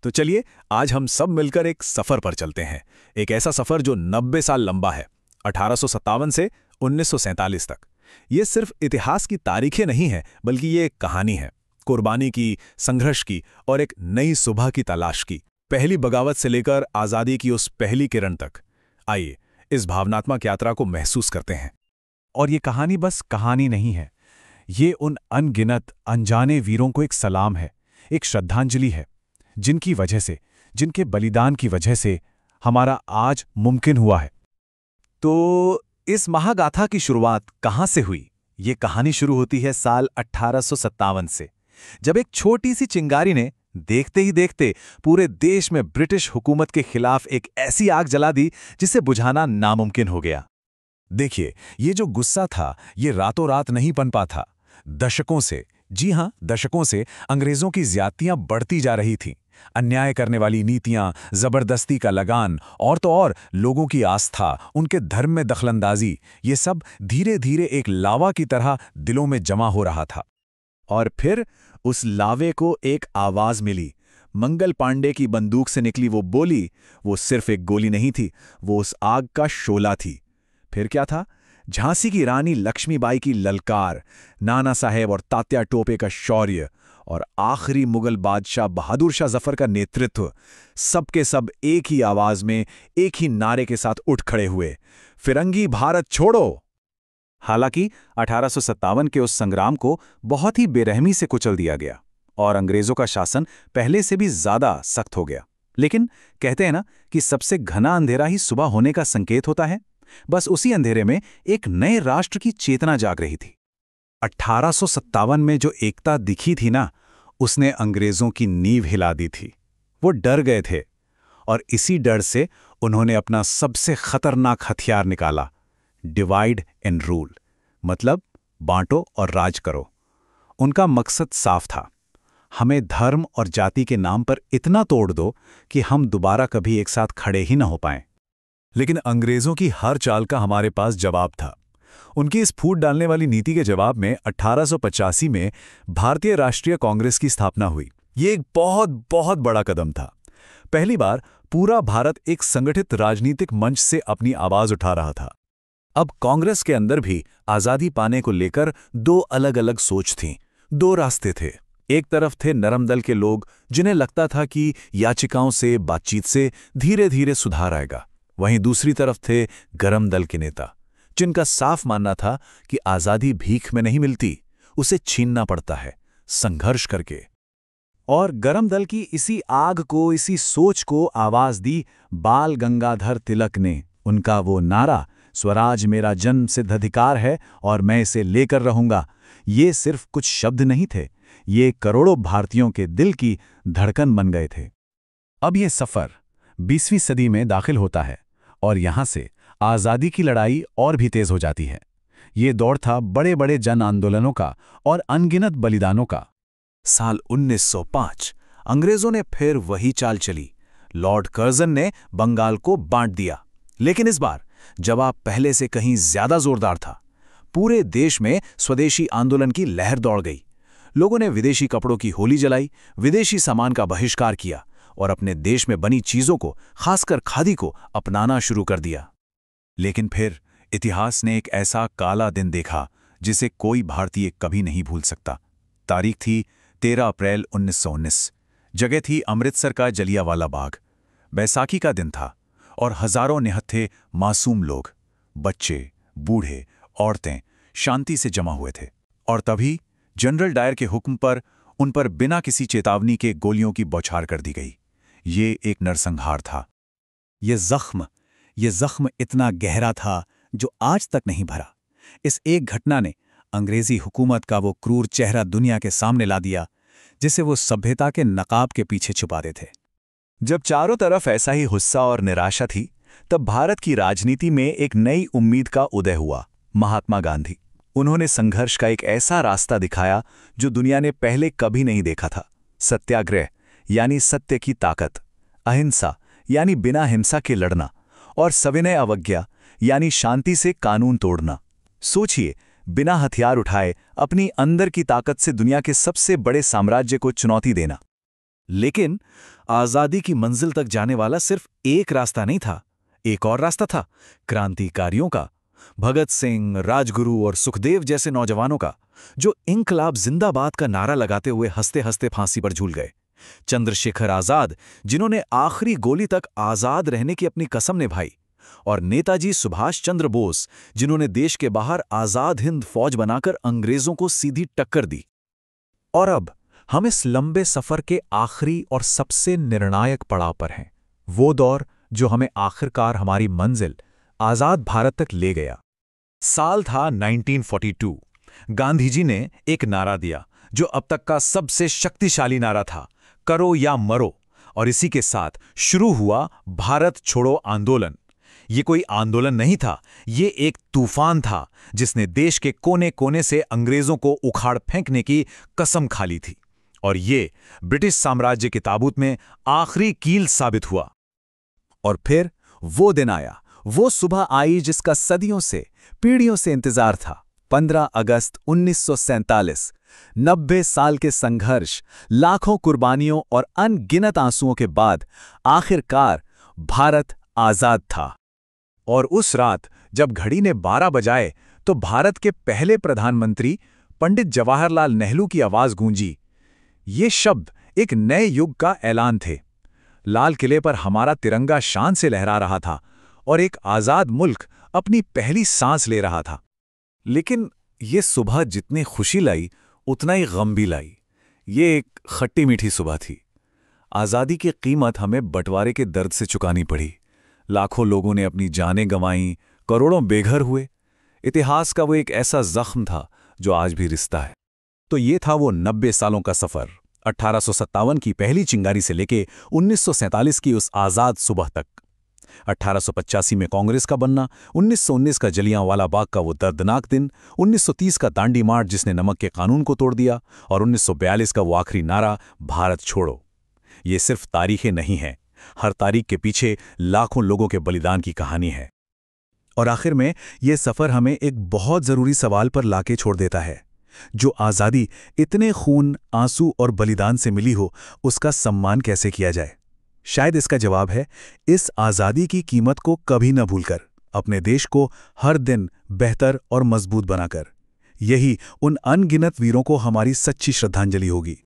तो चलिए आज हम सब मिलकर एक सफर पर चलते हैं। एक ऐसा सफर जो 90 साल लंबा है, 1857 से 1947 तक। ये सिर्फ इतिहास की तारीखें नहीं हैं, बल्कि ये एक कहानी है, कुर्बानी की, संघर्ष की और एक नई सुबह की तलाश की। पहली बगावत से लेकर आज़ादी की उस पहली किरण तक। आइए इस भावनात्मक यात्रा को महसूस करते हैं। और ये कहानी बस कहानी नहीं है, ये उन अनगिनत अनजाने वीरों को एक सलाम है, एक श्रद्धांजलि है, जिनकी वजह से, जिनके बलिदान की वजह से हमारा आज मुमकिन हुआ है। तो इस महागाथा की शुरुआत कहाँ से हुई? ये कहानी शुरू होती है साल 1857 से, जब एक छोटी सी चिंगारी ने देखते ही देखते पूरे देश में ब्रिटिश हुकूमत के खिलाफ एक ऐसी आग जला दी जिसे बुझाना नामुमकिन हो गया। देखिए, ये जो गुस्सा था, ये रातों रात नहीं पनपा था। दशकों से, जी हां, दशकों से अंग्रेजों की ज्यादतियां बढ़ती जा रही थीं। अन्याय करने वाली नीतियां, जबरदस्ती का लगान और तो और लोगों की आस्था, उनके धर्म में दखलंदाजी, ये सब धीरे धीरे एक लावा की तरह दिलों में जमा हो रहा था। और फिर उस लावे को एक आवाज मिली। मंगल पांडे की बंदूक से निकली वो बोली, वो सिर्फ एक गोली नहीं थी, वो उस आग का शोला थी। फिर क्या था? झांसी की रानी लक्ष्मीबाई की ललकार, नाना साहेब और तात्या टोपे का शौर्य और आखिरी मुगल बादशाह बहादुर शाह जफर का नेतृत्व। सबके सब एक ही आवाज में, एक ही नारे के साथ उठ खड़े हुए, फिरंगी भारत छोड़ो। हालांकि 1857 के उस संग्राम को बहुत ही बेरहमी से कुचल दिया गया और अंग्रेजों का शासन पहले से भी ज्यादा सख्त हो गया। लेकिन कहते हैं ना कि सबसे घना अंधेरा ही सुबह होने का संकेत होता है। बस उसी अंधेरे में एक नए राष्ट्र की चेतना जाग रही थी। 1857 में जो एकता दिखी थी ना, उसने अंग्रेजों की नींव हिला दी थी। वो डर गए थे और इसी डर से उन्होंने अपना सबसे खतरनाक हथियार निकाला, डिवाइड एंड रूल, मतलब बांटो और राज करो। उनका मकसद साफ था, हमें धर्म और जाति के नाम पर इतना तोड़ दो कि हम दोबारा कभी एक साथ खड़े ही न हो पाएं। लेकिन अंग्रेजों की हर चाल का हमारे पास जवाब था। उनकी इस फूट डालने वाली नीति के जवाब में 1885 में भारतीय राष्ट्रीय कांग्रेस की स्थापना हुई। ये एक बहुत बहुत बड़ा कदम था। पहली बार पूरा भारत एक संगठित राजनीतिक मंच से अपनी आवाज उठा रहा था। अब कांग्रेस के अंदर भी आजादी पाने को लेकर दो अलग अलग सोच थीं, दो रास्ते थे। एक तरफ थे नरम दल के लोग, जिन्हें लगता था कि याचिकाओं से, बातचीत से धीरे धीरे सुधार आएगा। वहीं दूसरी तरफ थे गरम दल के नेता, जिनका साफ मानना था कि आजादी भीख में नहीं मिलती, उसे छीनना पड़ता है संघर्ष करके। और गरम दल की इसी आग को, इसी सोच को आवाज दी बाल गंगाधर तिलक ने। उनका वो नारा, स्वराज मेरा जन्म सिद्ध अधिकार है और मैं इसे लेकर रहूंगा, ये सिर्फ कुछ शब्द नहीं थे, ये करोड़ों भारतीयों के दिल की धड़कन बन गए थे। अब ये सफर 20वीं सदी में दाखिल होता है और यहां से आज़ादी की लड़ाई और भी तेज हो जाती है। ये दौर था बड़े बड़े जन आंदोलनों का और अनगिनत बलिदानों का। साल 1905 अंग्रेजों ने फिर वही चाल चली। लॉर्ड कर्जन ने बंगाल को बांट दिया, लेकिन इस बार जवाब पहले से कहीं ज्यादा जोरदार था। पूरे देश में स्वदेशी आंदोलन की लहर दौड़ गई। लोगों ने विदेशी कपड़ों की होली जलाई, विदेशी सामान का बहिष्कार किया और अपने देश में बनी चीजों को, खासकर खादी को, अपनाना शुरू कर दिया। लेकिन फिर इतिहास ने एक ऐसा काला दिन देखा जिसे कोई भारतीय कभी नहीं भूल सकता। तारीख थी 13 अप्रैल 1919। जगह थी अमृतसर का जलियांवाला बाग। बैसाखी का दिन था और हजारों निहत्थे मासूम लोग, बच्चे, बूढ़े, औरतें शांति से जमा हुए थे। और तभी जनरल डायर के हुक्म पर उन पर बिना किसी चेतावनी के गोलियों की बौछार कर दी गई। ये एक नरसंहार था। ये जख्म इतना गहरा था जो आज तक नहीं भरा। इस एक घटना ने अंग्रेजी हुकूमत का वो क्रूर चेहरा दुनिया के सामने ला दिया, जिसे वो सभ्यता के नकाब के पीछे छुपाते थे। जब चारों तरफ ऐसा ही गुस्सा और निराशा थी, तब भारत की राजनीति में एक नई उम्मीद का उदय हुआ। महात्मा गांधी। उन्होंने संघर्ष का एक ऐसा रास्ता दिखाया जो दुनिया ने पहले कभी नहीं देखा था। सत्याग्रह यानी सत्य की ताकत, अहिंसा यानी बिना हिंसा के लड़ना, और सविनय अवज्ञा यानी शांति से कानून तोड़ना। सोचिए, बिना हथियार उठाए अपनी अंदर की ताकत से दुनिया के सबसे बड़े साम्राज्य को चुनौती देना। लेकिन आजादी की मंजिल तक जाने वाला सिर्फ एक रास्ता नहीं था, एक और रास्ता था, क्रांतिकारियों का, भगत सिंह, राजगुरु और सुखदेव जैसे नौजवानों का, जो इंकलाब जिंदाबाद का नारा लगाते हुए हंसते हंसते फांसी पर झूल गए। चंद्रशेखर आजाद, जिन्होंने आखिरी गोली तक आजाद रहने की अपनी कसम निभाई, और नेताजी सुभाष चंद्र बोस, जिन्होंने देश के बाहर आजाद हिंद फौज बनाकर अंग्रेजों को सीधी टक्कर दी। और अब हम इस लंबे सफर के आखिरी और सबसे निर्णायक पड़ाव पर हैं, वो दौर जो हमें आखिरकार हमारी मंजिल आजाद भारत तक ले गया। साल था 1942। गांधी जी ने एक नारा दिया जो अब तक का सबसे शक्तिशाली नारा था, करो या मरो, और इसी के साथ शुरू हुआ भारत छोड़ो आंदोलन। ये कोई आंदोलन नहीं था, ये एक तूफान था जिसने देश के कोने कोने से अंग्रेजों को उखाड़ फेंकने की कसम खा ली थी, और ये ब्रिटिश साम्राज्य के ताबूत में आखिरी कील साबित हुआ। और फिर वो दिन आया, वो सुबह आई जिसका सदियों से, पीढ़ियों से इंतजार था। 15 अगस्त 1947। 90 साल के संघर्ष, लाखों कुर्बानियों और अनगिनत आंसुओं के बाद आखिरकार भारत आजाद था। और उस रात जब घड़ी ने 12 बजाए तो भारत के पहले प्रधानमंत्री पंडित जवाहरलाल नेहरू की आवाज गूंजी। ये शब्द एक नए युग का ऐलान थे। लाल किले पर हमारा तिरंगा शान से लहरा रहा था और एक आजाद मुल्क अपनी पहली सांस ले रहा था। लेकिन ये सुबह जितनी खुशी लाई, उतना ही गम भी लाई। ये एक खट्टी मीठी सुबह थी। आज़ादी की कीमत हमें बंटवारे के दर्द से चुकानी पड़ी। लाखों लोगों ने अपनी जानें गंवाईं, करोड़ों बेघर हुए। इतिहास का वो एक ऐसा जख्म था जो आज भी रिश्ता है। तो ये था वो 90 सालों का सफ़र, 1857 की पहली चिंगारी से लेके 1947 की उस आज़ाद सुबह तक। 1885 में कांग्रेस का बनना, 1919 का जलियांवाला बाग का वो दर्दनाक दिन, 1930 का दांडी मार्च जिसने नमक के कानून को तोड़ दिया, और 1942 का वो आखिरी नारा, भारत छोड़ो। ये सिर्फ तारीखें नहीं हैं, हर तारीख के पीछे लाखों लोगों के बलिदान की कहानी है। और आखिर में ये सफ़र हमें एक बहुत ज़रूरी सवाल पर लाके छोड़ देता है। जो आज़ादी इतने खून, आंसू और बलिदान से मिली हो, उसका सम्मान कैसे किया जाए? शायद इसका जवाब है, इस आज़ादी की कीमत को कभी न भूलकर, अपने देश को हर दिन बेहतर और मजबूत बनाकर। यही उन अनगिनत वीरों को हमारी सच्ची श्रद्धांजलि होगी।